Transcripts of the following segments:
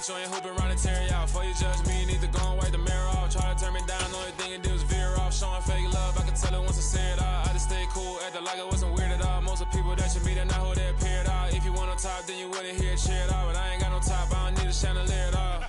bitch, you ain't hooping around and tear you out. Before you judge me, you need to go and wipe the mirror off. Try to turn me down, the only thing you did was veer off. Showing fake love, I can tell it once I say it all. I just stay cool, acting like it wasn't weird at all. Most of the people that you meet are not who they appear at all. If you want on top, then you wouldn't hear it cheer at all. But I ain't got no top, I don't need a chandelier at all.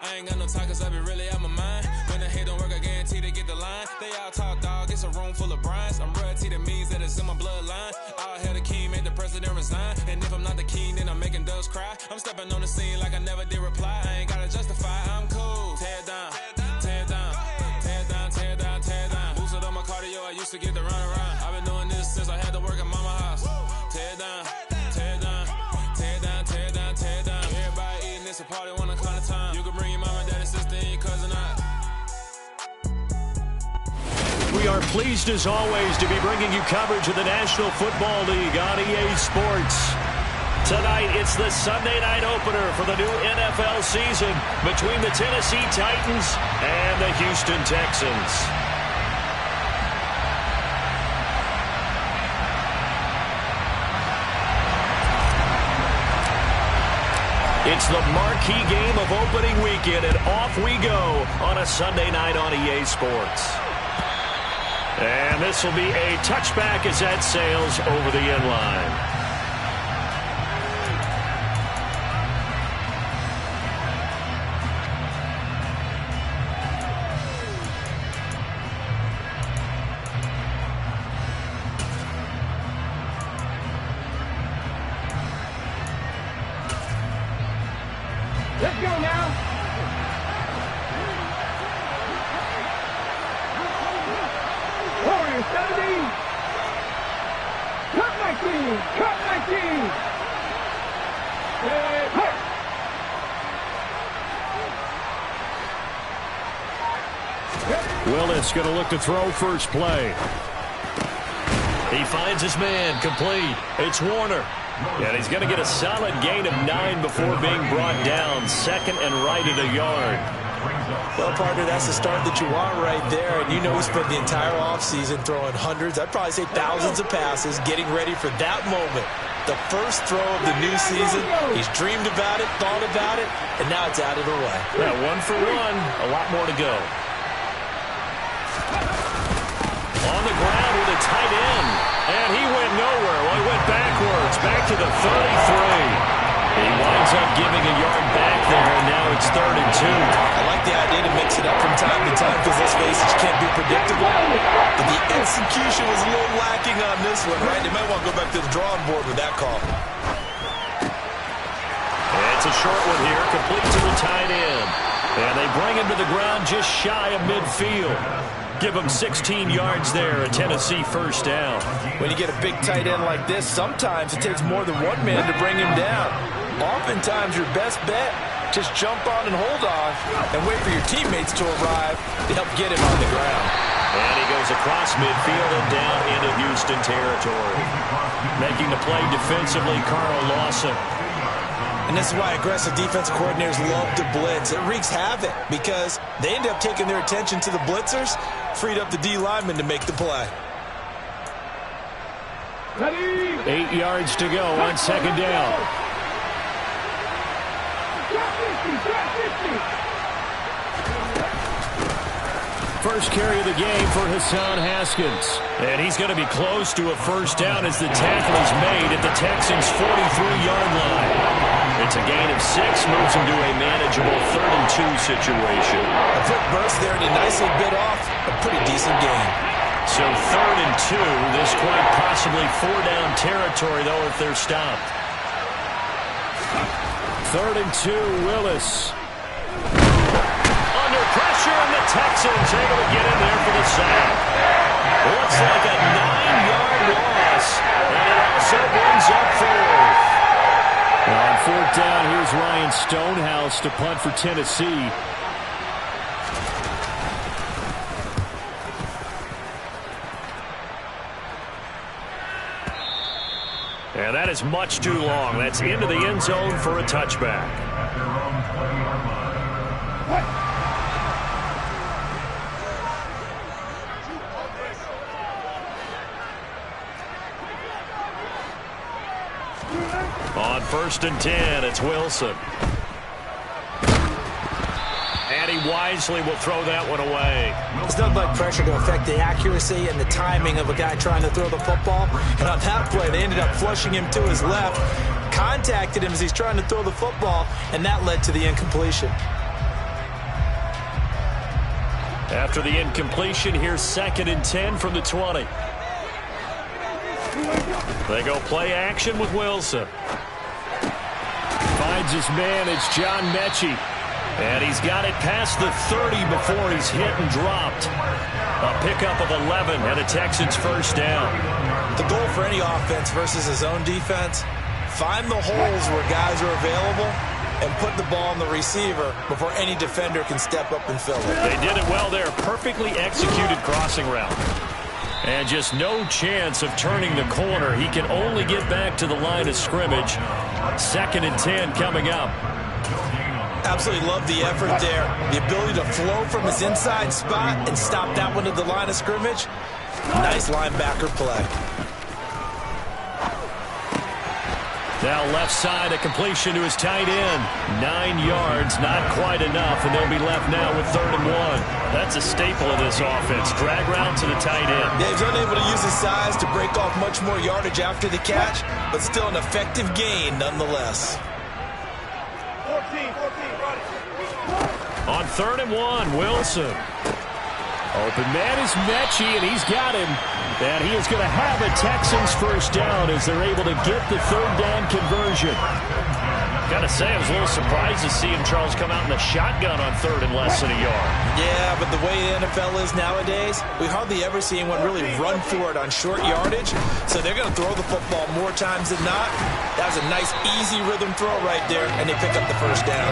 I ain't got no talk, cause I be really out my mind. When the hate don't work, I guarantee they get the line. They all talk, dog, it's a room full of brinds. I'm royalty, that means that it's in my bloodline. All hail the king, make the president resign. And if I'm not the king, then I'm making doves cry. I'm stepping on the scene like I never did reply. I ain't gotta justify, I'm cool. Tear down, tear down, tear down, tear down, tear down. Boosted on my cardio, I used to get the run around. I've been doing this since I had to work at mama house. Tear down, tear down, tear down, tear down, tear down. Everybody eating, it's a party, 1 o'clock of time. You can bring your mama, daddy, sister, and your cousin out. We are pleased, as always, to be bringing you coverage of the National Football League on EA Sports. Tonight, it's the Sunday night opener for the new NFL season between the Tennessee Titans and the Houston Texans. It's the marquee game of opening weekend, and off we go on a Sunday night on EA Sports. And this will be a touchback as that sails over the end line. Let's go now. Warriors 70. Cut 19. Cut 19. Hey. Willis going to look to throw first play. He finds his man, complete. It's Warner. And he's going to get a solid gain of 9 before being brought down. Second and right at a yard. Well, partner, that's the start that you want right there. And you know he spent the entire offseason throwing hundreds, I'd probably say thousands of passes, getting ready for that moment. The first throw of the new season. He's dreamed about it, thought about it, and now it's out of the way. Yeah, 1 for 1. A lot more to go. On the ground with a tight end. And he went nowhere. Well, he went backwards, back to the 33. He winds up giving a yard back there, and now it's 3rd and 2. I like the idea to mix it up from time to time because, let's face it, you can't be predictable. But the execution was a little lacking on this one, right? They might want to go back to the drawing board with that call. And it's a short one here, complete to the tight end. And they bring him to the ground just shy of midfield. Give him 16 yards there, a Tennessee first down. When you get a big tight end like this, sometimes it takes more than one man to bring him down. Oftentimes, your best bet, just jump on and hold on and wait for your teammates to arrive to help get him on the ground. And he goes across midfield and down into Houston territory. Making the play defensively, Carl Lawson. And this is why aggressive defensive coordinators love to blitz. It wreaks havoc because they end up taking their attention to the blitzers, freed up the D lineman to make the play. 8 yards to go on second down. First carry of the game for Hassan Haskins. And he's going to be close to a first down as the tackle is made at the Texans' 43-yard line. It's a gain of 6, moves him to a manageable 3rd and 2 situation. A quick burst there and he nicely bit off a pretty decent gain. So 3rd and 2, this quite possibly 4-down territory, though, if they're stopped. 3rd and 2, Willis. Under pressure, and the Texans able to get in there for the sack. Looks like a 9-yard loss, and it also brings up 4th. On 4th down, here's Ryan Stonehouse to punt for Tennessee. And that is much too long. That's into the end zone for a touchback. On 1st and 10, it's Wilson. And he wisely will throw that one away. There's nothing like pressure to affect the accuracy and the timing of a guy trying to throw the football. And on that play, they ended up flushing him to his left, contacted him as he's trying to throw the football, and that led to the incompletion. After the incompletion, here's 2nd and 10 from the 20. They go play action with Wilson. Finds his man, it's John Mechie. And he's got it past the 30 before he's hit and dropped. A pickup of 11 and a Texans first down. The goal for any offense versus his own defense, find the holes where guys are available and put the ball on the receiver before any defender can step up and fill it. They did it well there. Perfectly executed crossing route. And just no chance of turning the corner. He can only get back to the line of scrimmage. 2nd and 10 coming up. Absolutely love the effort there. The ability to flow from his inside spot and stop that one at the line of scrimmage. Nice linebacker play. Now left side, a completion to his tight end. 9 yards, not quite enough, and they'll be left now with 3rd and 1. That's a staple of this offense. Drag route to the tight end. Yeah, he's unable to use his size to break off much more yardage after the catch, but still an effective gain nonetheless. On 3rd and 1, Wilson. Open man is Mechie, and he's got him. And he is going to have a Texans first down as they're able to get the 3rd down conversion. Got to say, I was a little surprised to see him, Charles, come out in the shotgun on 3rd and less than a yard. Yeah, but the way the NFL is nowadays, we hardly ever see anyone really run for it on short yardage. So they're going to throw the football more times than not. That was a nice, easy rhythm throw right there, and they pick up the first down.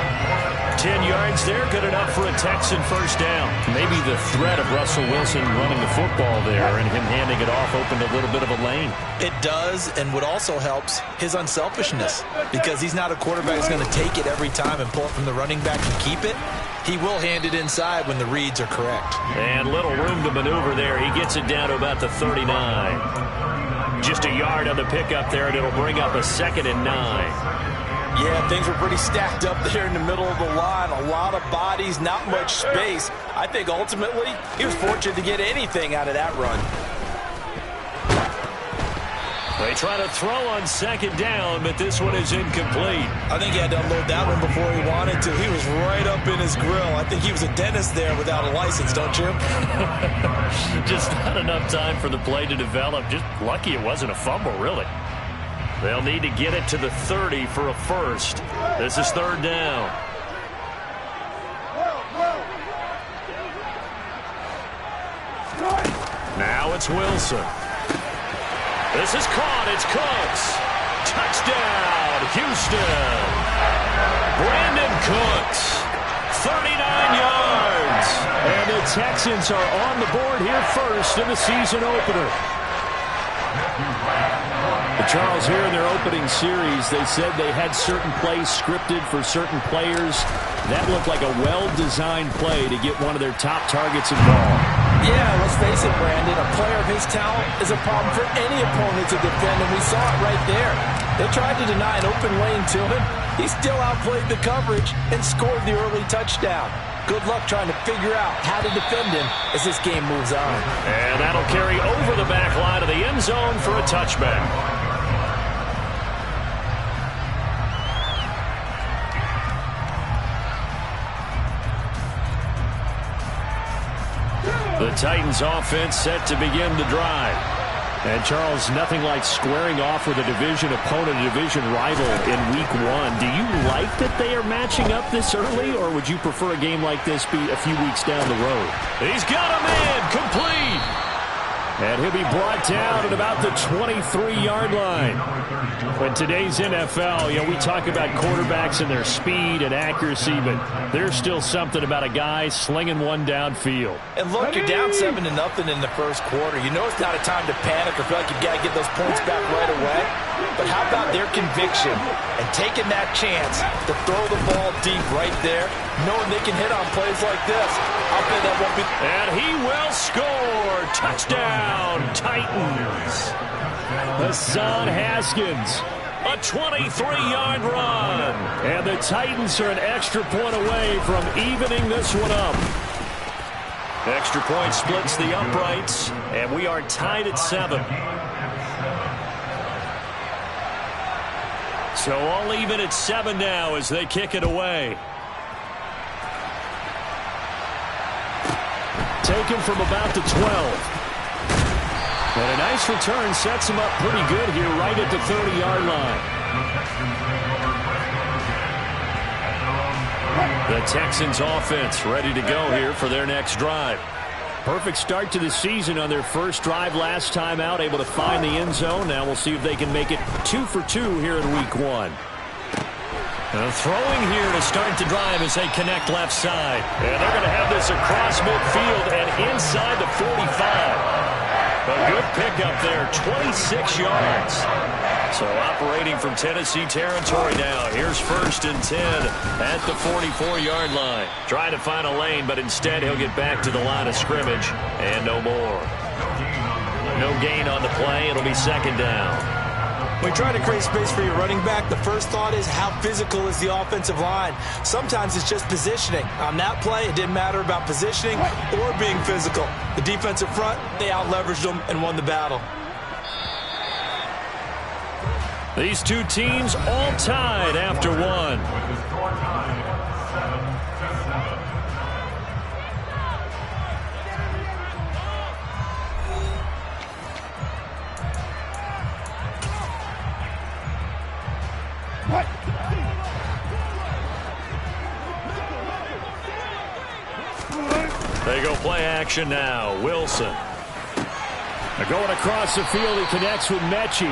10 yards there, good enough for a Texan first down. Maybe the threat of Russell Wilson running the football there and him handing it off opened a little bit of a lane. It does, and what also helps, his unselfishness, because he's not a quarterback who's going to take it every time and pull it from the running back and keep it. He will hand it inside when the reads are correct. And little room to maneuver there. He gets it down to about the 39. Just a yard on the pickup there, and it'll bring up a 2nd and 9. Yeah, things were pretty stacked up there in the middle of the line. A lot of bodies, not much space. I think ultimately he was fortunate to get anything out of that run. They try to throw on 2nd down, but this one is incomplete. I think he had to unload that one before he wanted to. He was right up in his grill. I think he was a dentist there without a license, don't you? Just not enough time for the play to develop. Just lucky it wasn't a fumble, really. They'll need to get it to the 30 for a first. This is 3rd down. Now it's Wilson. This is caught. It's Cooks. Touchdown, Houston. Brandon Cooks. 39 yards. And the Texans are on the board here first in the season opener. Charles, here in their opening series, they said they had certain plays scripted for certain players. That looked like a well-designed play to get one of their top targets involved. Yeah, let's face it, Brandon. A player of his talent is a problem for any opponent to defend, and we saw it right there. They tried to deny an open lane to him. He still outplayed the coverage and scored the early touchdown. Good luck trying to figure out how to defend him as this game moves on. And that'll carry over the back line of the end zone for a touchback. The Titans offense set to begin the drive. And Charles, nothing like squaring off with a division opponent, a division rival in week 1. Do you like that they are matching up this early, or would you prefer a game like this be a few weeks down the road? He's got a man, complete. And he'll be brought down at about the 23-yard line. In today's NFL, we talk about quarterbacks and their speed and accuracy, but there's still something about a guy slinging one downfield. And look, you're down 7-0 in the first quarter. You know it's not a time to panic or feel like you've got to get those points back right away. But how about their conviction and taking that chance to throw the ball deep right there, knowing they can hit on plays like this? I'll bet that won't be... And he will score. Touchdown, Titans. Hassan Haskins A 23-yard run. And the Titans are an extra point away from evening this one up. Extra point splits the uprights, and we are tied at 7. So all even at 7 now as they kick it away. Taken from about the 12. And a nice return sets him up pretty good here right at the 30-yard line. The Texans offense ready to go here for their next drive. Perfect start to the season on their first drive last time out, able to find the end zone. Now we'll see if they can make it 2 for 2 here in week 1. Throwing here to start the drive as they connect left side. And they're going to have this across midfield and inside the 45. A good pickup there, 26 yards. So operating from Tennessee territory now. Here's 1st and 10 at the 44-yard line. Trying to find a lane, but instead he'll get back to the line of scrimmage. And no more. No gain on the play. It'll be 2nd down. When you try to create space for your running back, the first thought is how physical is the offensive line. Sometimes it's just positioning. On that play, it didn't matter about positioning or being physical. The defensive front, they out-leveraged them and won the battle. These two teams all tied after 1. They go play action now. Wilson. They're going across the field. He connects with Mechie.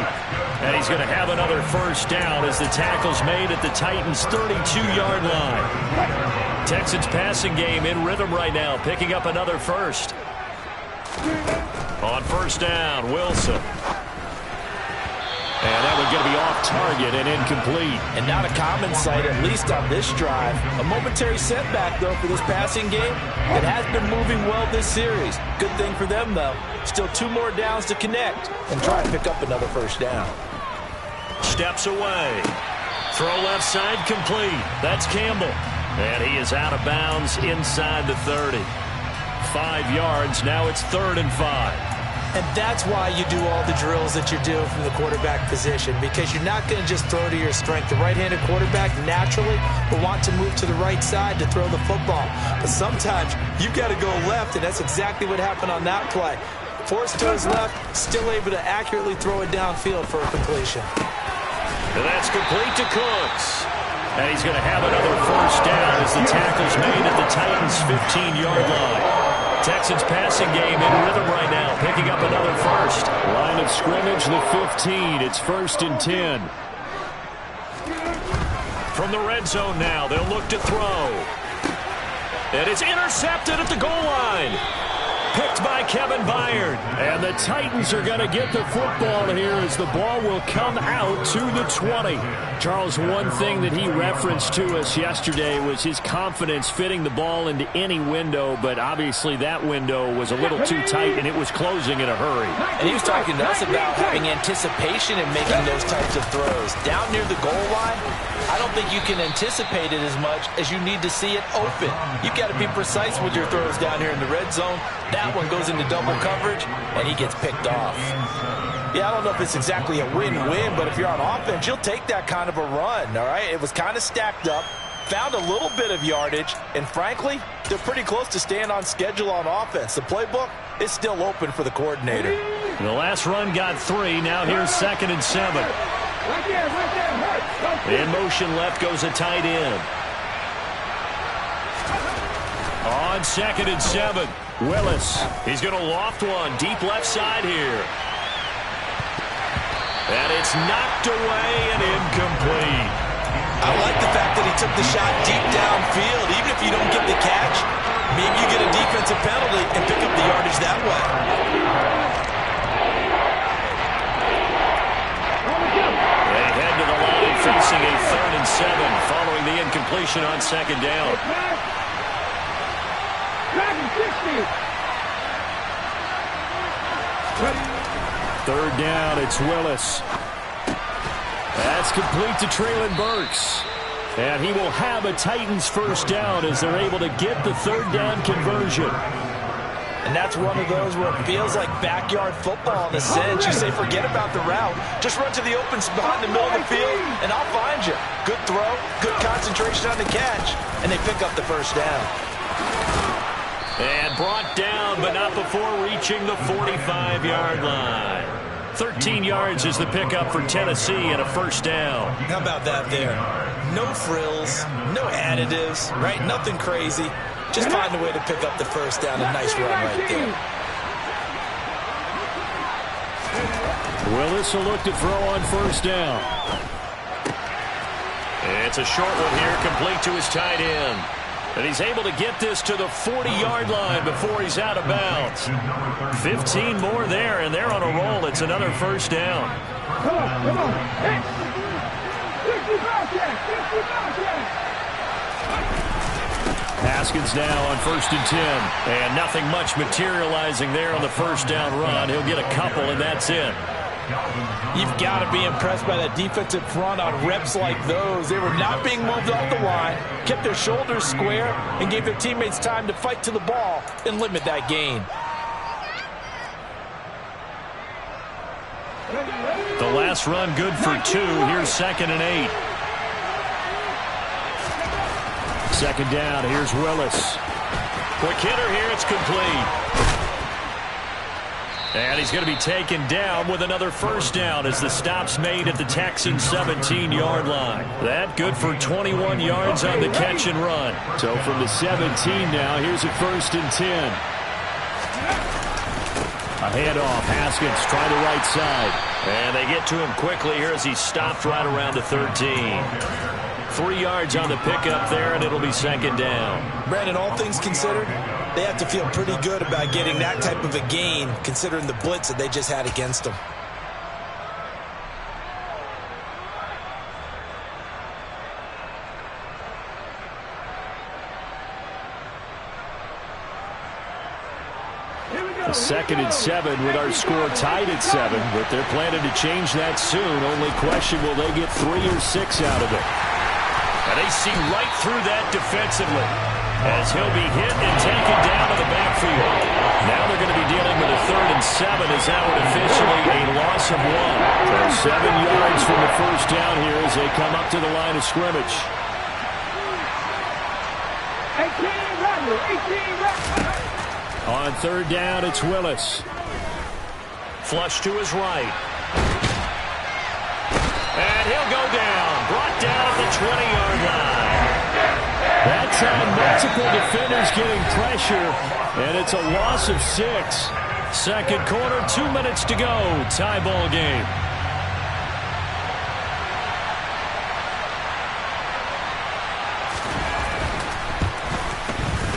And he's going to have another 1st down as the tackle's made at the Titans' 32-yard line. Texans passing game in rhythm right now, picking up another 1st. On 1st down, Wilson. And that one's going to be off target and incomplete. And not a common sight, at least on this drive. A momentary setback, though, for this passing game. It has been moving well this series. Good thing for them, though. Still 2 more downs to connect and try to pick up another 1st down. Steps away. Throw left side complete. That's Campbell. And he is out of bounds inside the 30. 5 yards. Now it's 3rd and 5. And that's why you do all the drills that you're doing from the quarterback position, because you're not going to just throw to your strength. The right-handed quarterback naturally will want to move to the right side to throw the football. But sometimes you've got to go left, and that's exactly what happened on that play. Forced to his left, still able to accurately throw it downfield for a completion. And that's complete to Cooks. And he's going to have another 1st down as the tackle's made at the Titans' 15-yard line. Texans passing game in rhythm right now, picking up another 1st. Line of scrimmage, the 15. It's 1st and 10. From the red zone now, they'll look to throw. And it's intercepted at the goal line. Picked by Kevin Byard. And the Titans are going to get the football here as the ball will come out to the 20. Charles, one thing that he referenced to us yesterday was his confidence fitting the ball into any window, but obviously that window was a little too tight and it was closing in a hurry. And he was talking to us about having anticipation in making those types of throws. Down near the goal line, I don't think you can anticipate it as much as you need to see it open. You've got to be precise with your throws down here in the red zone. That one goes into double coverage, and he gets picked off. Yeah, I don't know if it's exactly a win-win, but if you're on offense, you'll take that kind of a run, all right? It was kind of stacked up, found a little bit of yardage, and frankly, they're pretty close to staying on schedule on offense. The playbook is still open for the coordinator. The last run got 3. Now here's 2nd and 7. In motion left goes a tight end. On 2nd and 7, Willis. He's going to loft one deep left side here. And it's knocked away and incomplete. I like the fact that he took the shot deep downfield. Even if you don't get the catch, maybe you get a defensive penalty and pick up the yardage that way. They head to the line facing a 3rd and 7 following the incompletion on 2nd down. Third down, it's Willis. That's complete to Traylon Burks. And he will have a Titans first down as they're able to get the third down conversion. And that's one of those where it feels like backyard football in a sense. You say forget about the route. Just run to the open spot in the middle of the field, and I'll find you. Good throw, good concentration on the catch, and they pick up the first down. And brought down, but not before reaching the 45-yard line. 13 yards is the pickup for Tennessee and a first down. How about that there? No frills, no additives, right? Nothing crazy. Just find a way to pick up the first down. A nice run right there. Willis will look to throw on first down. It's a short one here, complete to his tight end. And he's able to get this to the 40-yard line before he's out of bounds. 15 more there, and they're on a roll. It's another first down. Come on. Hey. 65 check. Haskins now on 1st and 10. And nothing much materializing there on the first down run. He'll get a couple, and that's it. You've got to be impressed by that defensive front on reps like those. They were not being moved off the line, kept their shoulders square, and gave their teammates time to fight to the ball and limit that gain. The last run good for 2. Here's 2nd and 8. Second down. Here's Willis. Quick hitter here. It's complete. And he's going to be taken down with another first down as the stop's made at the Texans' 17-yard line. That good for 21 yards on the catch and run. So from the 17 now, here's a 1st and 10. A handoff. Haskins trying the right side. And they get to him quickly here as he stopped right around the 13. 3 yards on the pickup there, and it'll be second down. Brandon, all things considered, they have to feel pretty good about getting that type of a gain, considering the blitz that they just had against them. A 2nd and 7 with our score tied at 7, but they're planning to change that soon. Only question, will they get 3 or 6 out of it? And they see right through that defensively as he'll be hit and taken down to the backfield. Now they're going to be dealing with a 3rd and 7 as that would officially a loss of 1. So 7 yards from the first down here as they come up to the line of scrimmage. 18 Rattler. On 3rd down, it's Willis. Flush to his right. And he'll go down. Brought down at the 20-yard line. That's on multiple defenders getting pressure, and it's a loss of 6. Second quarter, 2 minutes to go. Tie ball game.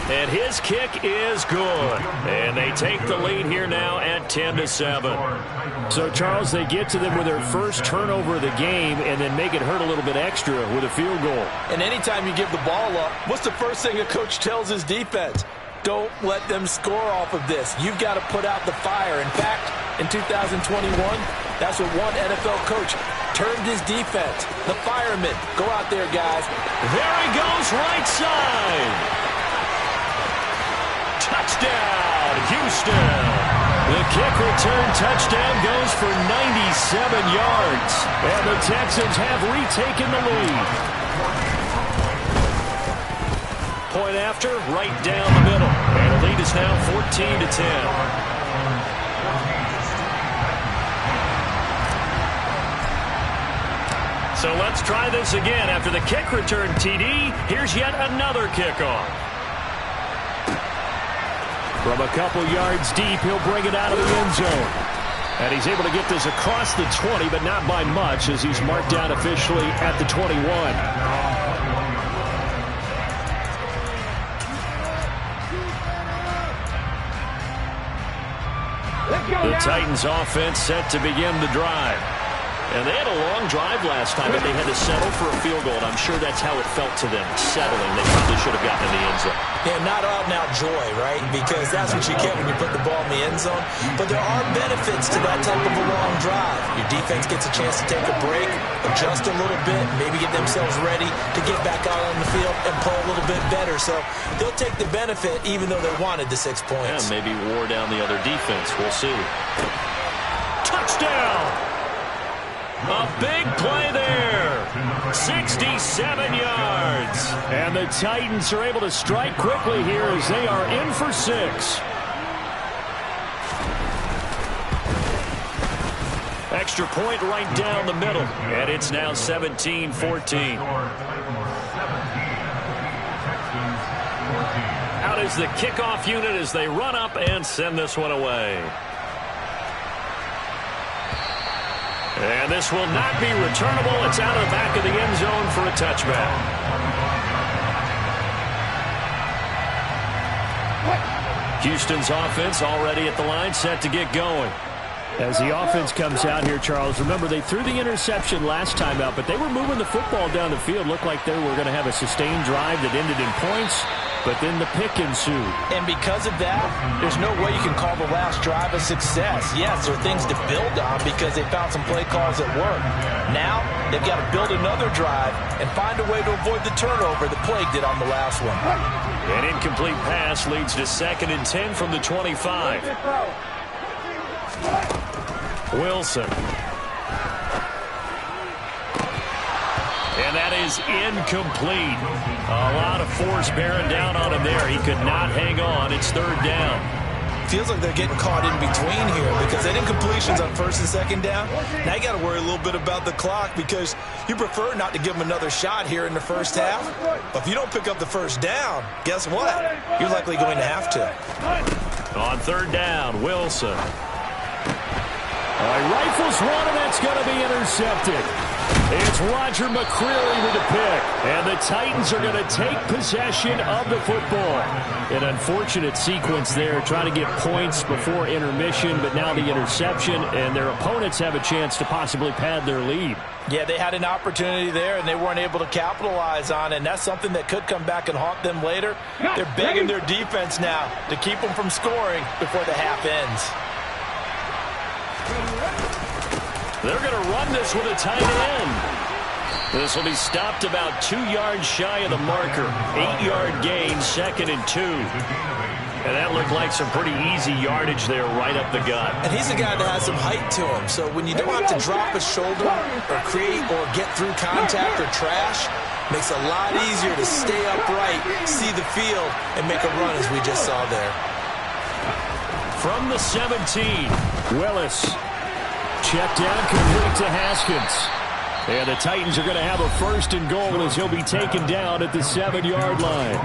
And his kick is good. And they take the lead here now at 10-7. So, Charles, they get to them with their first turnover of the game and then make it hurt a little bit extra with a field goal. And anytime you give the ball up, what's the first thing a coach tells his defense? Don't let them score off of this. You've got to put out the fire. In fact, in 2021, that's what one NFL coach termed his defense. The firemen. Go out there, guys. There he goes, right side. Touchdown, Houston. The kick return touchdown goes for 97 yards. And the Texans have retaken the lead. Point after, right down the middle. And the lead is now 14-10. So let's try this again. After the kick return TD, here's yet another kickoff. From a couple yards deep, he'll bring it out of the end zone. And he's able to get this across the 20, but not by much, as he's marked down officially at the 21. The Titans offense set to begin the drive. And they had a long drive last time, but they had to settle for a field goal, and I'm sure that's how it felt to them, settling. They probably should have gotten in the end zone. Yeah, not out-and-out joy, right? Because that's what you get when you put the ball in the end zone. But there are benefits to that type of a long drive. Your defense gets a chance to take a break, adjust a little bit, maybe get themselves ready to get back out on the field and play a little bit better. So they'll take the benefit even though they wanted the 6 points. Yeah, maybe wore down the other defense. We'll see. Touchdown! A big play there. 67 yards. And the Titans are able to strike quickly here as they are in for 6. Extra point right down the middle. And it's now 17-14. Out is the kickoff unit as they run up and send this one away. And this will not be returnable. It's out of the back of the end zone for a touchback. Houston's offense already at the line, set to get going. As the offense comes out here, Charles, remember they threw the interception last time out, but they were moving the football down the field. Looked like they were going to have a sustained drive that ended in points. But then the pick ensued. And because of that, there's no way you can call the last drive a success. Yes, there are things to build on because they found some play calls that work. Now, they've got to build another drive and find a way to avoid the turnover that plagued it on the last one. An incomplete pass leads to 2nd and 10 from the 25. Wilson. And that is incomplete. A lot of force bearing down on him there. He could not hang on. It's 3rd down. Feels like they're getting caught in between here because that incompletion's on 1st and 2nd down. Now you got to worry a little bit about the clock because you prefer not to give them another shot here in the first half. But if you don't pick up the 1st down, guess what? You're likely going to have to. On 3rd down, Wilson. Rifles one, and that's going to be intercepted. It's Roger McCreary with the pick. And the Titans are going to take possession of the football. An unfortunate sequence there, trying to get points before intermission, but now the interception, and their opponents have a chance to possibly pad their lead. Yeah, they had an opportunity there, and they weren't able to capitalize on it, and that's something that could come back and haunt them later. They're begging their defense now to keep them from scoring before the half ends. They're going to run this with a tight end. This will be stopped about 2 yards shy of the marker. 8-yard gain, 2nd and 2. And that looked like some pretty easy yardage there right up the gut. And he's a guy that has some height to him. So when you don't have to drop a shoulder or create or get through contact or trash, makes it a lot easier to stay upright, see the field, and make a run as we just saw there. From the 17, Willis. Check down complete to Haskins. And the Titans are going to have a 1st and goal as he'll be taken down at the 7-yard line.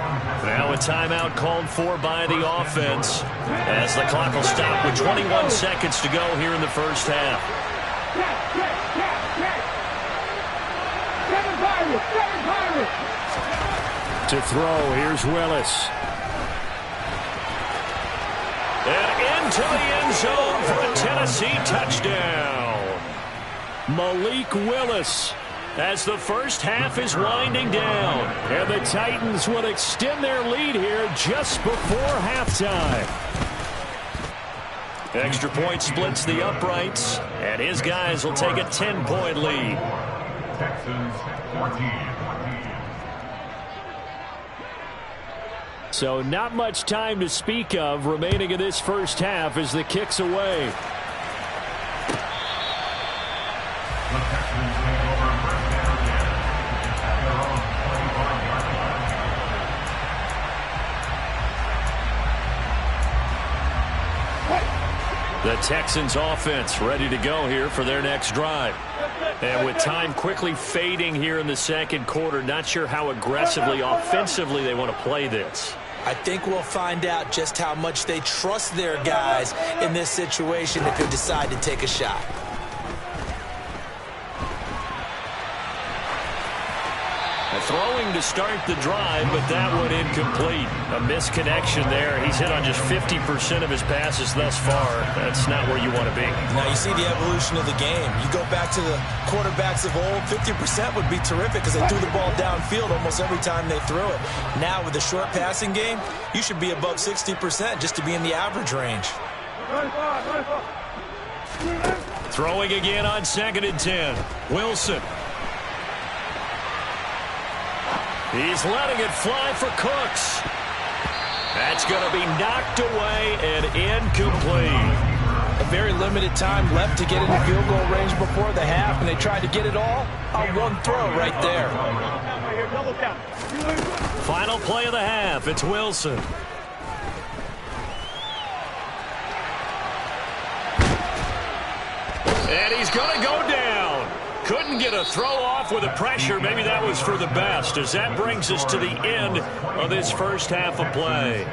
Now a timeout called for by the offense as the clock will stop with 21 seconds to go here in the first half. To throw, here's Willis. And into the end zone for a Tennessee touchdown. Malik Willis as the first half is winding down. And the Titans will extend their lead here just before halftime. Extra point splits the uprights, and his guys will take a 10-point lead. Texans 14. So not much time to speak of remaining in this first half as the kick's away. The Texans take over first down again at their own 25-yard line. The Texans offense ready to go here for their next drive. And with time quickly fading here in the second quarter, not sure how aggressively, offensively they want to play this. I think we'll find out just how much they trust their guys in this situation if they decide to take a shot. Throwing to start the drive, but that one incomplete. A misconnection there. He's hit on just 50% of his passes thus far. That's not where you want to be. Now you see the evolution of the game. You go back to the quarterbacks of old, 50% would be terrific because they threw the ball downfield almost every time they threw it. Now with the short passing game, you should be above 60% just to be in the average range. Throwing again on 2nd and 10. Wilson. He's letting it fly for Cooks. That's going to be knocked away and incomplete. A very limited time left to get into field goal range before the half, and they tried to get it all on one throw right there. Final play of the half. It's Wilson. And he's going to go down. Couldn't get a throw off with the pressure. Maybe that was for the best, as that brings us to the end of this first half of play.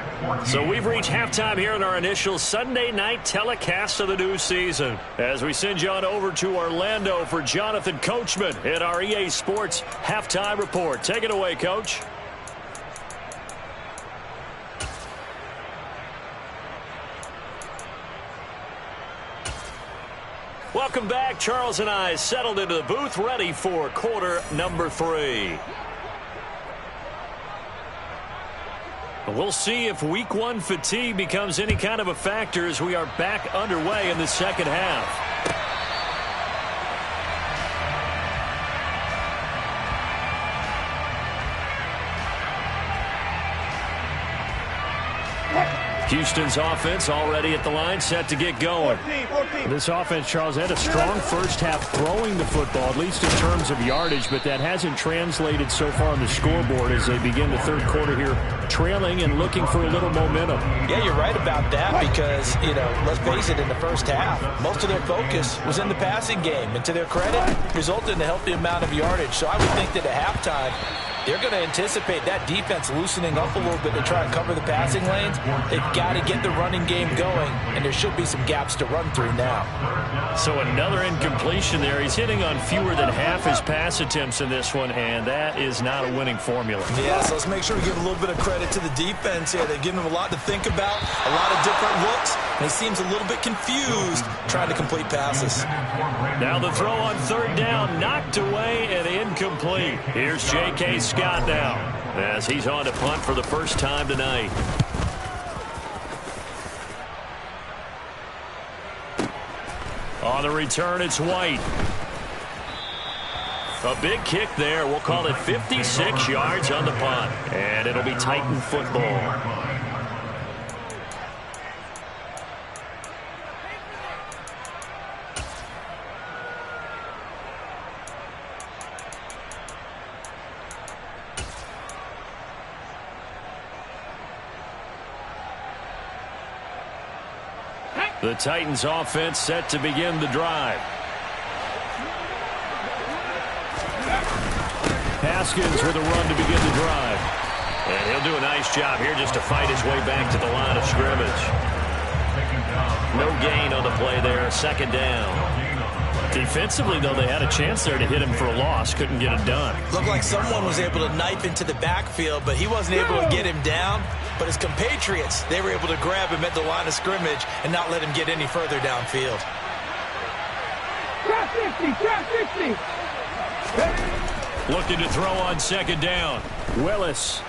So we've reached halftime here in our initial Sunday night telecast of the new season. As we send you on over to Orlando for Jonathan Coachman in our EA Sports halftime report. Take it away, Coach. Welcome back. Charles and I settled into the booth, ready for quarter number 3. We'll see if week 1 fatigue becomes any kind of a factor as we are back underway in the second half. Houston's offense already at the line, set to get going. This offense, Charles, had a strong first half throwing the football, at least in terms of yardage, but that hasn't translated so far on the scoreboard as they begin the third quarter here, trailing and looking for a little momentum. Yeah, you're right about that because, let's face it, in the first half, most of their focus was in the passing game. And to their credit, resulted in a healthy amount of yardage. So I would think that at halftime, they're going to anticipate that defense loosening up a little bit to try and cover the passing lanes. They've got to get the running game going, and there should be some gaps to run through now. So another incompletion there. He's hitting on fewer than half his pass attempts in this one, and that is not a winning formula. Yeah, so let's make sure we give a little bit of credit to the defense here. They're giving him a lot to think about, a lot of different looks, and he seems a little bit confused trying to complete passes. Now the throw on 3rd down, knocked away and incomplete. Here's J.K. Scott now as he's on to punt for the first time tonight. On the return, it's White. A big kick there. We'll call it 56 yards on the punt. And it'll be Titan football. The Titans offense set to begin the drive. Haskins with a run to begin the drive. And he'll do a nice job here just to fight his way back to the line of scrimmage. No gain on the play there, 2nd down. Defensively, though, they had a chance there to hit him for a loss. Couldn't get it done. Looked like someone was able to knife into the backfield, but he wasn't able to get him down. But his compatriots, they were able to grab him at the line of scrimmage and not let him get any further downfield. Trap 50, trap 50. Looking to throw on 2nd down. Willis.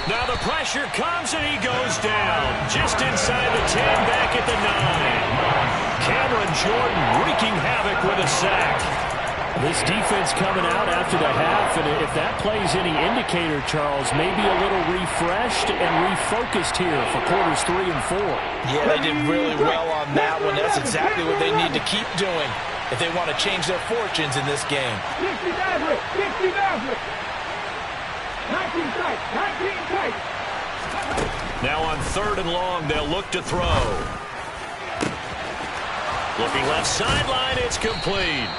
Now the pressure comes and he goes down. Just inside the 10, back at the 9. Cameron Jordan wreaking havoc with a sack. This defense coming out after the half, and if that plays any indicator, Charles, maybe a little refreshed and refocused here for quarters 3 and 4. Yeah, they did really well on that one. That's exactly what they need to keep doing if they want to change their fortunes in this game. 60 Maverick, 60 Maverick. 19 tight, 19 tight. Now on 3rd and long, they'll look to throw. Looking left sideline, it's complete.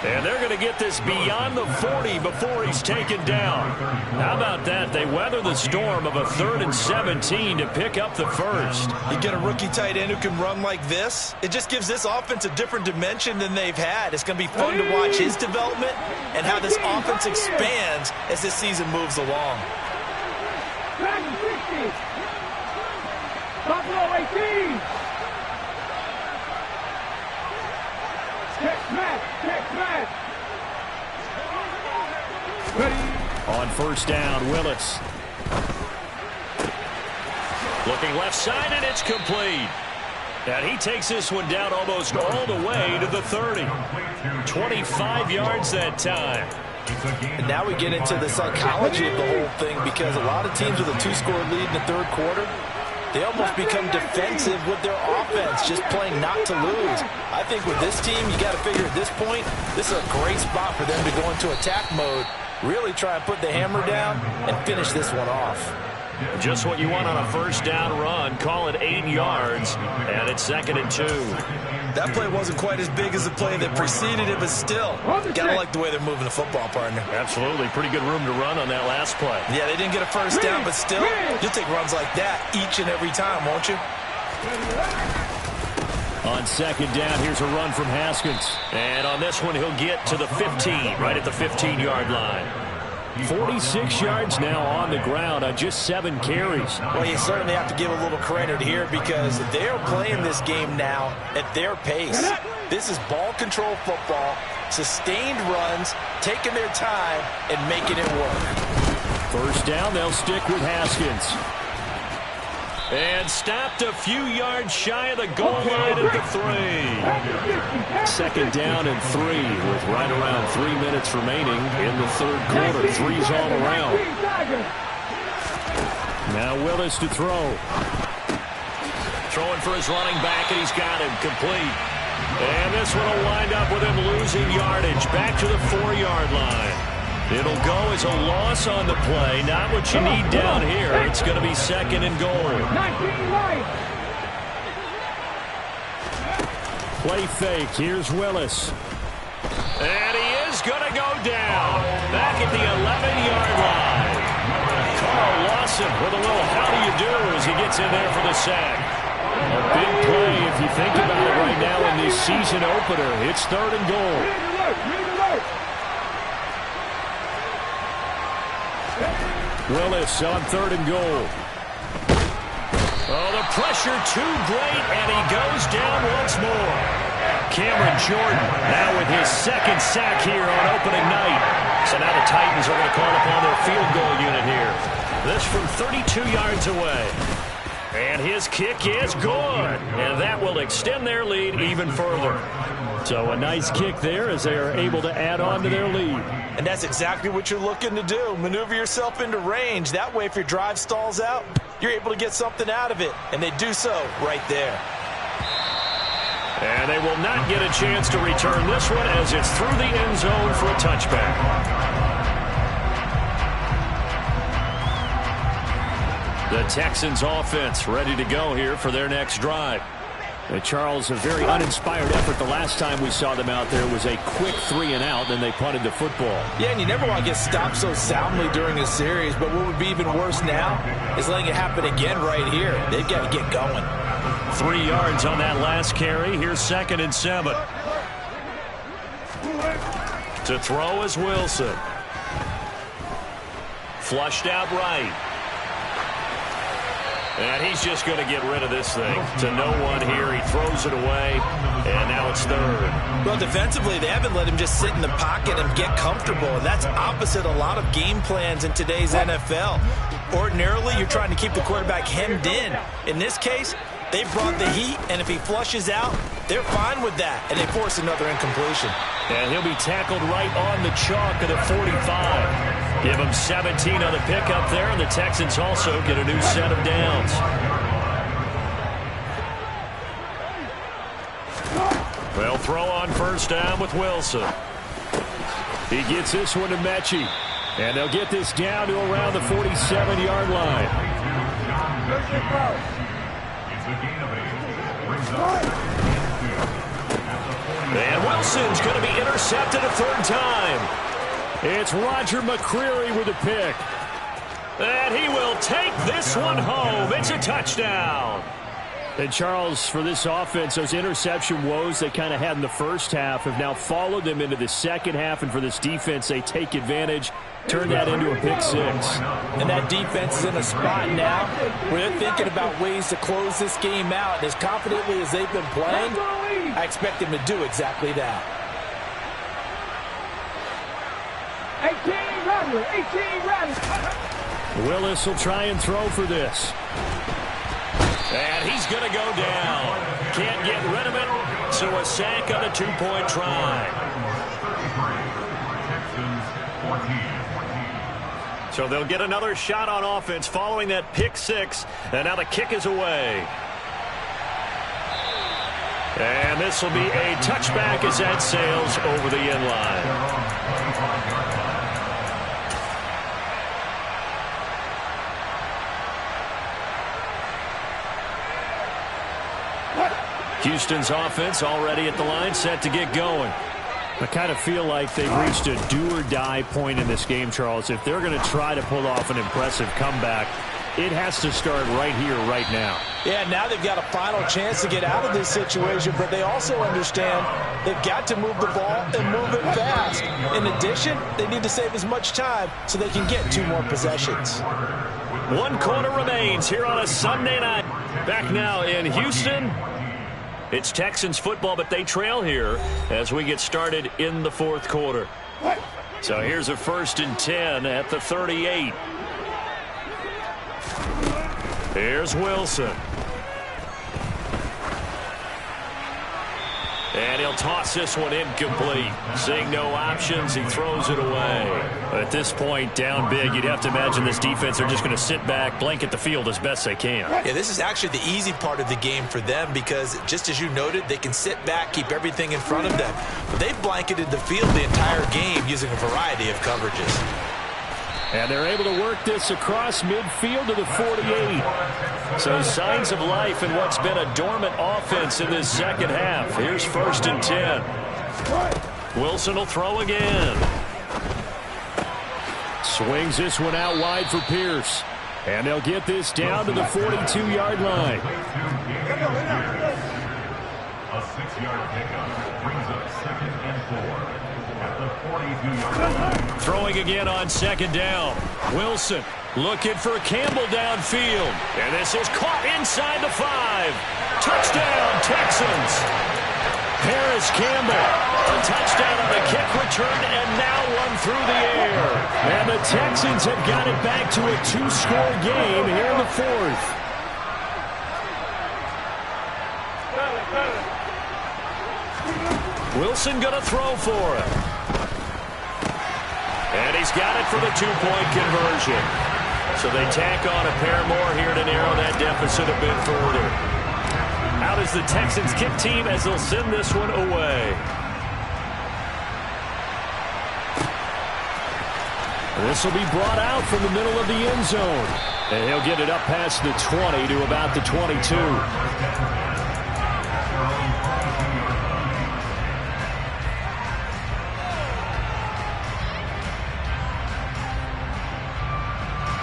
And they're going to get this beyond the 40 before he's taken down. How about that? They weather the storm of a 3rd and 17 to pick up the first. You get a rookie tight end who can run like this, it just gives this offense a different dimension than they've had. It's going to be fun to watch his development and how this offense expands as this season moves along. Buffalo 18. Check match. On first down, Willis. Looking left side, and it's complete. And he takes this one down almost all the way to the 30. 25 yards that time. And now we get into the psychology of the whole thing, because a lot of teams with a 2-score lead in the third quarter, they almost become defensive with their offense, just playing not to lose. I think with this team, you got to figure at this point, this is a great spot for them to go into attack mode, really try and put the hammer down and finish this one off. Just what you want on a first down run. Call it 8 yards, and it's 2nd and 2. That play wasn't quite as big as the play that preceded it, but still, gotta like the way they're moving the football, partner. Absolutely. Pretty good room to run on that last play. Yeah, they didn't get a first down, but still, you'll take runs like that each and every time, won't you? On 2nd down, here's a run from Haskins. And on this one, he'll get to the 15, right at the 15-yard line. 46 yards now on the ground on just 7 carries. Well, you certainly have to give a little credit here, because they're playing this game now at their pace. This is ball control football, sustained runs, taking their time, and making it work. First down, they'll stick with Haskins. And stopped a few yards shy of the goal line at the 3. 2nd down and 3 with right around 3 minutes remaining in the third quarter. 3's all around. Now Willis to throw. Throwing for his running back, and he's got him complete. And this one will wind up with him losing yardage back to the 4-yard line. It'll go as a loss on the play. Not what you need down here. It's going to be 2nd and goal. Play fake. Here's Willis. And he is going to go down. Back at the 11-yard line. Carl Lawson with a little how do you do as he gets in there for the sack. A big play if you think about it right now in this season opener. It's 3rd and goal. Willis on 3rd and goal. Oh, the pressure too great, and he goes down once more. Cameron Jordan now with his 2nd sack here on opening night. So now the Titans are going to call upon their field goal unit here. This from 32 yards away. And his kick is good. And that will extend their lead even further. So a nice kick there as they are able to add on to their lead. And that's exactly what you're looking to do. Maneuver yourself into range. That way, if your drive stalls out, you're able to get something out of it. And they do so right there. And they will not get a chance to return this one as it's through the end zone for a touchback. The Texans offense ready to go here for their next drive. Charles, a very uninspired effort. The last time we saw them out there was a quick 3 and out, then they punted the football. Yeah, and you never want to get stopped so soundly during a series, but what would be even worse now is letting it happen again right here. They've got to get going. 3 yards on that last carry. Here's 2nd and 7. To throw is Wilson. Flushed out right. And he's just going to get rid of this thing. To no one here. He throws it away. And now it's 3rd. Well, defensively, they haven't let him just sit in the pocket and get comfortable. And that's opposite a lot of game plans in today's NFL. Ordinarily, you're trying to keep the quarterback hemmed in. In this case, they brought the heat, and if he flushes out, they're fine with that. And they force another incompletion. And he'll be tackled right on the chalk of the 45. Give him 17 on the pickup there, and the Texans also get a new set of downs. They'll throw on first down with Wilson. He gets this one to Mechie. And they'll get this down to around the 47-yard line. It's a gain of 8. Brings up 2. At the And Wilson's going to be intercepted a third time. It's Roger McCreary with a pick. And he will take this one home. It's a touchdown. And Charles, for this offense, those interception woes they kind of had in the first half have now followed them into the second half. And for this defense, they take advantage, turn that into a pick six. And that defense is in a spot now where they're thinking about ways to close this game out. And as confidently as they've been playing, I expect them to do exactly that. 18 Rattler, 18 Rattler. Willis will try and throw for this. And he's going to go down. Can't get rid of it, so a sack on a two-point try. So they'll get another shot on offense following that pick six, and now the kick is away. And this will be a touchback as that sails over the end line. Houston's offense already at the line, set to get going. I kind of feel like they've reached a do-or-die point in this game, Charles. If they're going to try to pull off an impressive comeback, it has to start right here, right now. Yeah, now they've got a final chance to get out of this situation, but they also understand they've got to move the ball and move it fast. In addition, they need to save as much time so they can get 2 more possessions. 1 quarter remains here on a Sunday night. Back now in Houston. It's Texans football, but they trail here as we get started in the 4th quarter. So here's a 1st and 10 at the 38. Here's Wilson. And he'll toss this one incomplete. Seeing no options, he throws it away. At this point, down big, you'd have to imagine this defense are just going to sit back, blanket the field as best they can. Yeah, this is actually the easy part of the game for them because, just as you noted, they can sit back, keep everything in front of them. But they've blanketed the field the entire game using a variety of coverages. And they're able to work this across midfield to the 48. So signs of life in what's been a dormant offense in this second half. Here's 1st and 10. Wilson will throw again. Swings this one out wide for Pierce. And they'll get this down to the 42-yard line. A 6-yard pickup brings up 2nd and 4. At the 42-yard line. Throwing again on 2nd down. Wilson looking for Campbell downfield. And this is caught inside the 5. Touchdown, Texans. Harris Campbell. A touchdown on the kick return and now one through the air. And the Texans have got it back to a 2-score game here in the 4th. Wilson going to throw for it. And he's got it for the 2-point conversion. So they tack on a pair more here to narrow that deficit a bit further. Out is the Texans kick team as they'll send this one away. This will be brought out from the middle of the end zone. And he'll get it up past the 20 to about the 22.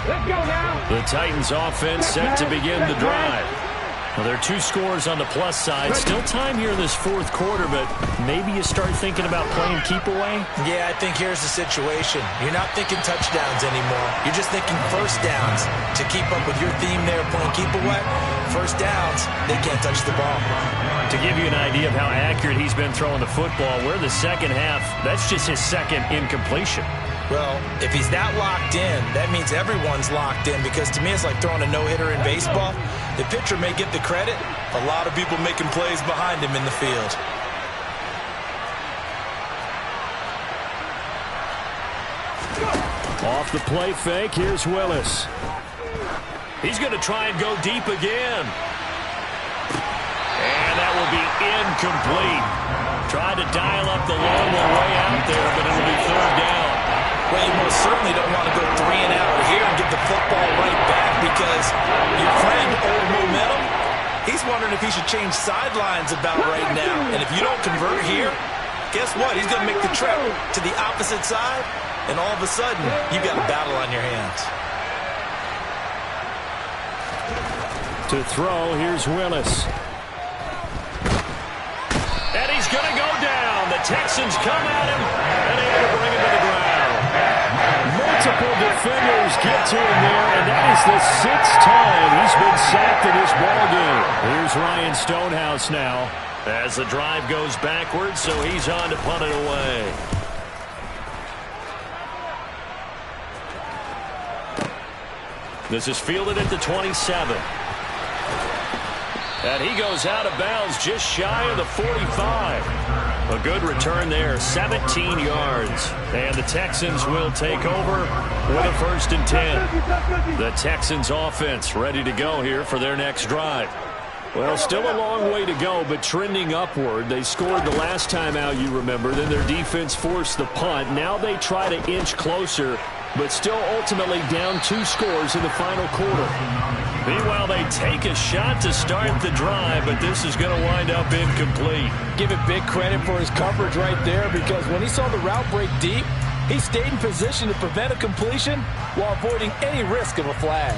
Let's go now. The Titans offense set to begin the drive. Well, there are 2 scores on the plus side. Still time here in this 4th quarter, but maybe you start thinking about playing keep away? Yeah, I think here's the situation. You're not thinking touchdowns anymore. You're just thinking first downs. To keep up with your theme there, playing keep away, first downs, they can't touch the ball. To give you an idea of how accurate he's been throwing the football, we're in the second half. That's just his 2nd incompletion. Well, if he's not locked in, that means everyone's locked in because to me it's like throwing a no-hitter in baseball. The pitcher may get the credit. A lot of people making plays behind him in the field. Off the play fake, here's Willis. He's going to try and go deep again. And that will be incomplete. Tried to dial up the long one way out there, but it'll be 3rd down. Well, you most certainly don't want to go 3 and out here and get the football right back because your friend, old momentum, he's wondering if he should change sidelines about right now. And if you don't convert here, guess what? He's going to make the trip to the opposite side, and all of a sudden, you've got a battle on your hands. To throw, here's Willis. And he's going to go down. The Texans come at him, and able to bring him to the ground. Multiple defenders get to him there, and that is the 6th time he's been sacked in this ballgame. Here's Ryan Stonehouse now as the drive goes backwards, so he's on to punt it away. This is fielded at the 27. And he goes out of bounds just shy of the 45. A good return there, 17 yards. And the Texans will take over with a 1st and 10. The Texans offense ready to go here for their next drive. Well, still a long way to go, but trending upward. They scored the last time out, you remember. Then their defense forced the punt. Now they try to inch closer, but still ultimately down 2 scores in the final quarter. Meanwhile, they take a shot to start the drive, but this is going to wind up incomplete. Give it big credit for his coverage right there, because when he saw the route break deep, he stayed in position to prevent a completion while avoiding any risk of a flag.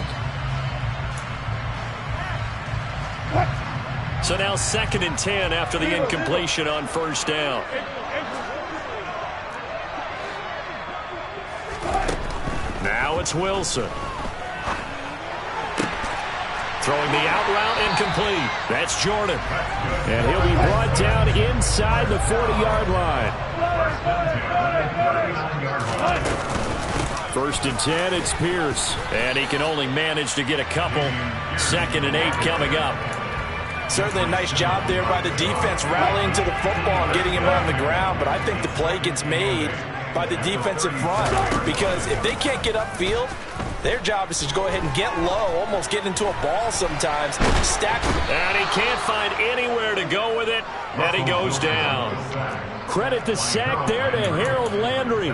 So now 2nd and 10 after the incompletion on 1st down. Now it's Wilson. Throwing the out route incomplete. That's Jordan. And he'll be brought down inside the 40-yard line. 1st and 10, it's Pierce. And he can only manage to get a couple. 2nd and 8 coming up. Certainly a nice job there by the defense rallying to the football and getting him on the ground, but I think the play gets made by the defensive front, because if they can't get upfield, their job is to go ahead and get low, almost get into a ball sometimes, stack. And he can't find anywhere to go with it, and he goes down. Credit the sack there to Harold Landry.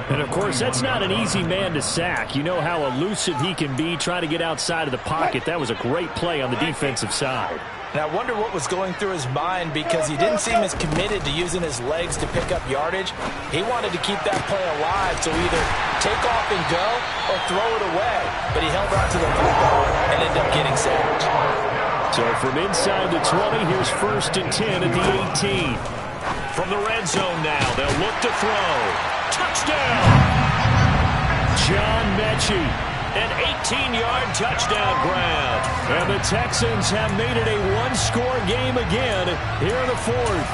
And, of course, that's not an easy man to sack. You know how elusive he can be, trying to get outside of the pocket. That was a great play on the defensive side. And I wonder what was going through his mind, because he didn't seem as committed to using his legs to pick up yardage. He wanted to keep that play alive, so either take off and go or throw it away. But he held on to the football and ended up getting sacked. So from inside the 20, here's 1st and 10 at the 18. From the red zone now, they'll look to throw. Touchdown! John Mechie. An 18-yard touchdown grab. And the Texans have made it a 1-score game again here in the 4th.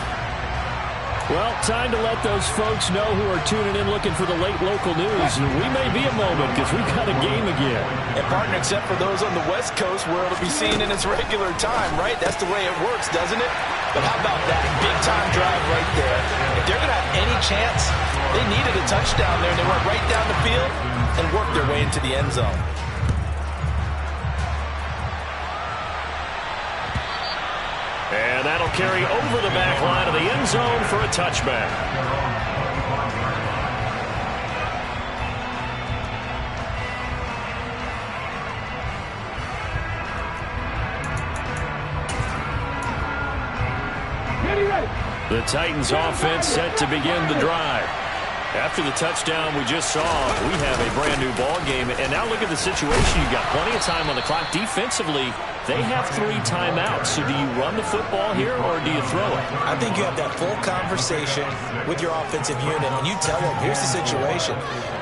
Well, time to let those folks know who are tuning in looking for the late local news. We may be a moment, because we've got a game again. And, partner, except for those on the West Coast where it'll be seen in its regular time, right? That's the way it works, doesn't it? But how about that big-time drive right there? If they're going to have any chance, they needed a touchdown there. They went right down the field and worked their way into the end zone. And that'll carry over the back line of the end zone for a touchback. The Titans offense set to begin the drive. After the touchdown we just saw, we have a brand new ball game. And now look at the situation. You got plenty of time on the clock. Defensively, they have 3 timeouts. So do you run the football here or do you throw it? I think you have that full conversation with your offensive unit, and you tell them, here's the situation.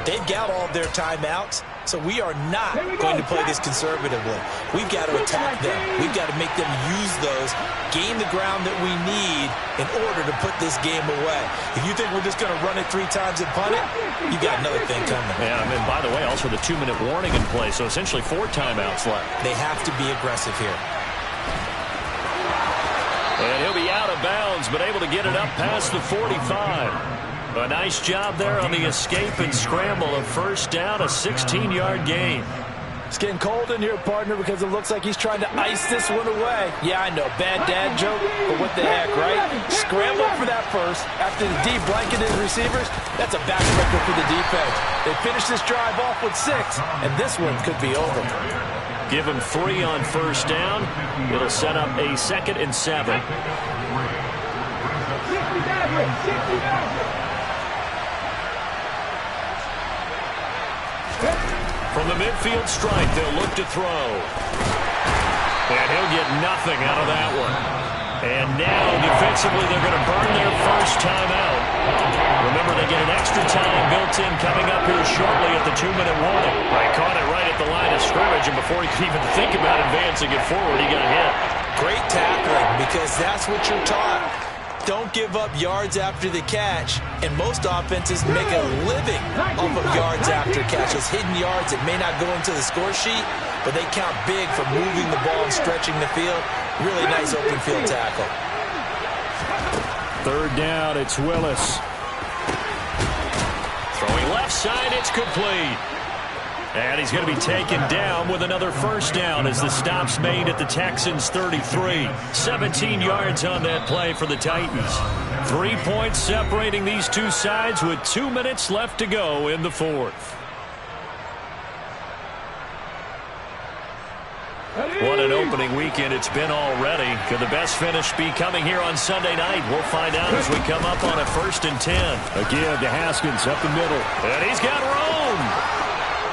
They've got all of their timeouts, so we are not going to play this conservatively. We've got to attack them. We've got to make them use those, gain the ground that we need in order to put this game away. If you think we're just going to run it 3 times and punt it, you've got another thing coming. Yeah, and by the way, also the 2-minute warning in play, so essentially 4 timeouts left. They have to be aggressive here. And he'll be out of bounds, but able to get it up past the 45. A nice job there on the escape and scramble. A 1st down, a 16-yard gain. It's getting cold in here, partner, because it looks like he's trying to ice this one away. Yeah, I know, bad dad joke, but what the heck, right? Scramble for that first. After the D blanketed his receivers, that's a backbreaker for the defense. They finish this drive off with 6, and this one could be over. Give him 3 on first down. It'll set up a 2nd and 7. From the midfield stripe, they'll look to throw. And he'll get nothing out of that one. And now, defensively, they're going to burn their first timeout. Remember, they get an extra time built in coming up here shortly at the 2-minute warning. They caught it right at the line of scrimmage, and before he could even think about advancing it forward, he got hit. Great tackling, because that's what you're taught. Don't give up yards after the catch, and most offenses make a living off of yards after catch. Those hidden yards that may not go into the score sheet, but they count big for moving the ball and stretching the field. Really nice open field tackle. 3rd down, it's Willis. Throwing left side, it's complete. And he's going to be taken down with another first down as the stop's made at the Texans' 33. 17 yards on that play for the Titans. 3 points separating these two sides with 2 minutes left to go in the 4th. What an opening weekend it's been already. Could the best finish be coming here on Sunday night? We'll find out as we come up on a 1st and 10. Again to Haskins up the middle. And he's got room.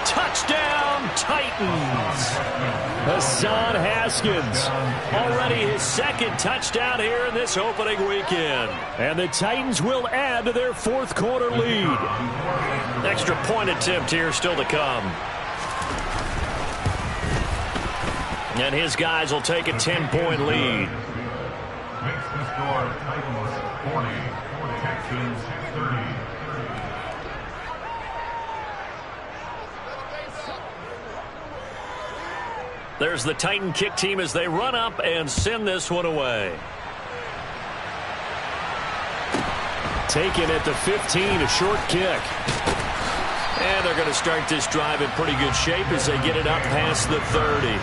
Touchdown, Titans. Hassan Haskins. Already his 2nd touchdown here in this opening weekend. And the Titans will add to their 4th quarter lead. Extra point attempt here still to come. And his guys will take a 10-point lead. Makes the score Titans 40, Texans 30. There's the Titan kick team as they run up and send this one away. Taken at the 15, a short kick. And they're going to start this drive in pretty good shape as they get it up past the 30.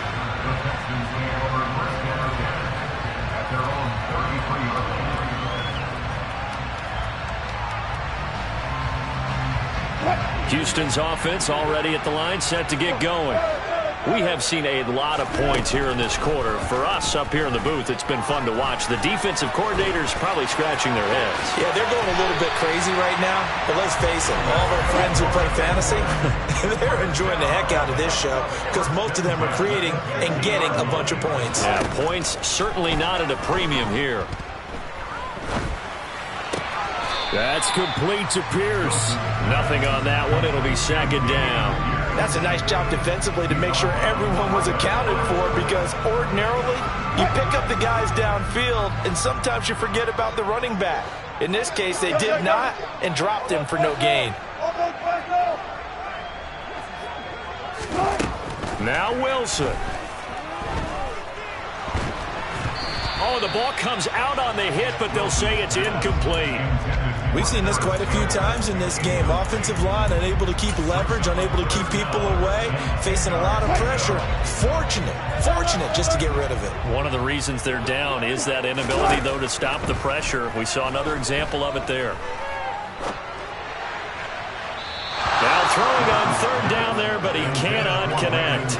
Houston's offense already at the line, set to get going. We have seen a lot of points here in this quarter. For us up here in the booth, it's been fun to watch. The defensive coordinators probably scratching their heads. Yeah, they're going a little bit crazy right now. But let's face it, all of our friends who play fantasy, they're enjoying the heck out of this show because most of them are creating and getting a bunch of points. Yeah, points certainly not at a premium here. That's complete to Pierce. Nothing on that one. It'll be 2nd down. That's a nice job defensively to make sure everyone was accounted for because ordinarily you pick up the guys downfield and sometimes you forget about the running back. In this case, they did not and dropped him for no gain. Now Wilson. Oh, the ball comes out on the hit, but they'll say it's incomplete. We've seen this quite a few times in this game. Offensive line unable to keep leverage, unable to keep people away, facing a lot of pressure. Fortunate just to get rid of it. One of the reasons they're down is that inability, though, to stop the pressure. We saw another example of it there. Now throwing on 3rd down there, but he cannot connect.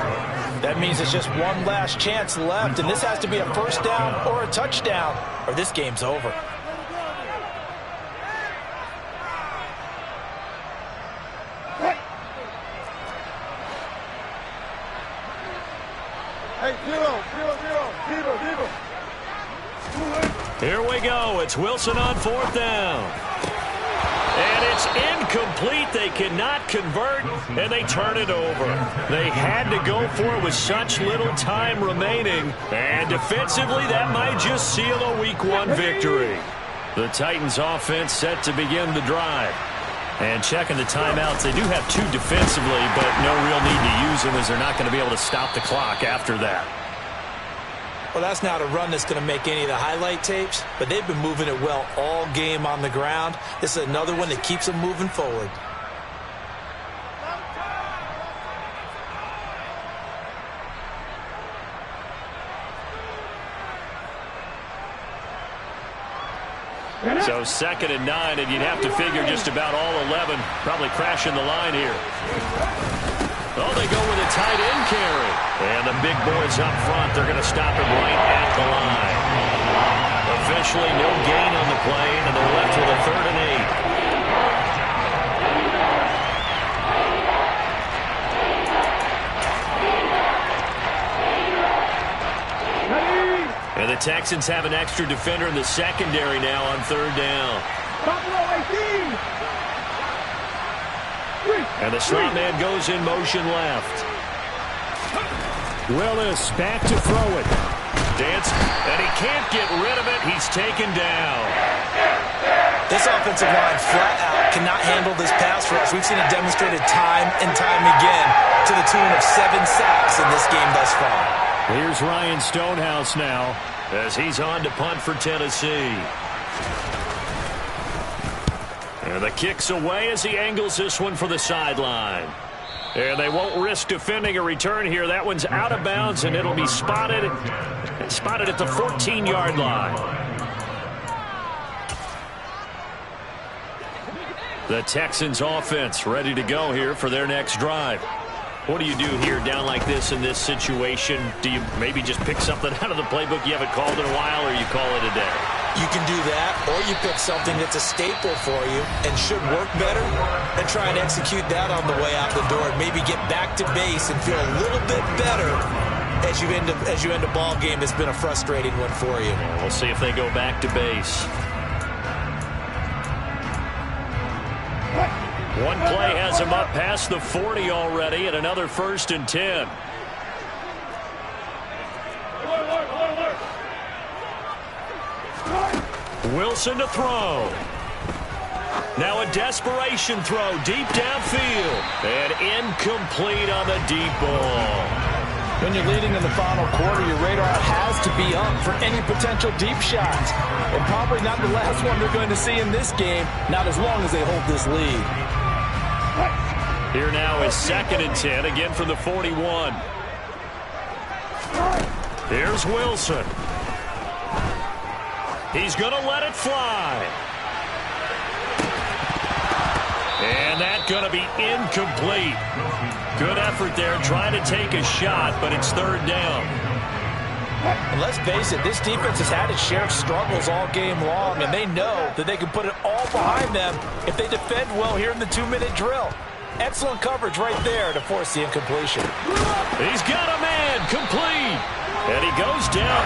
That means it's just one last chance left, and this has to be a first down or a touchdown, or this game's over. Here we go. It's Wilson on 4th down. And it's incomplete. They cannot convert, and they turn it over. They had to go for it with such little time remaining. And defensively, that might just seal a Week 1 victory. The Titans offense set to begin the drive. And checking the timeouts, they do have 2 defensively, but no real need to use them as they're not going to be able to stop the clock after that. Well, that's not a run that's going to make any of the highlight tapes, but they've been moving it well all game on the ground. This is another one that keeps them moving forward. So 2nd and 9, and you'd have to figure just about all 11 probably crashing the line here. Oh, they go with a tight end carry. And the big boys up front, they're going to stop him right at the line. Officially no gain on the play, and they're left with a 3rd and 8. And the Texans have an extra defender in the secondary now on 3rd down. And the slot man goes in motion left. Willis back to throw it. Dance, and he can't get rid of it. He's taken down. This offensive line flat out cannot handle this pass rush. We've seen it demonstrated time and time again to the tune of 7 sacks in this game thus far. Here's Ryan Stonehouse now as he's on to punt for Tennessee. And the kick's away as he angles this one for the sideline. And they won't risk defending a return here. That one's out of bounds, and it'll be spotted at the 14-yard line. The Texans offense ready to go here for their next drive. What do you do here down like this in this situation? Do you maybe just pick something out of the playbook you haven't called in a while, or you call it a day? You can do that, or you pick something that's a staple for you and should work better and try and execute that on the way out the door and maybe get back to base and feel a little bit better as you end a ball game that's been a frustrating one for you. Yeah, we'll see if they go back to base. One play has him up past the 40 already, and another 1st and 10. Wilson to throw. Now a desperation throw deep downfield. And incomplete on the deep ball. When you're leading in the final quarter, your radar has to be up for any potential deep shots. And probably not the last one they're going to see in this game, not as long as they hold this lead. Here now is 2nd and 10, again from the 41. Here's Wilson. He's going to let it fly. And that's going to be incomplete. Good effort there trying to take a shot, but it's 3rd down. And let's face it, this defense has had its share of struggles all game long, and they know that they can put it all behind them if they defend well here in the 2-minute drill. Excellent coverage right there to force the incompletion. He's got a man complete. And he goes down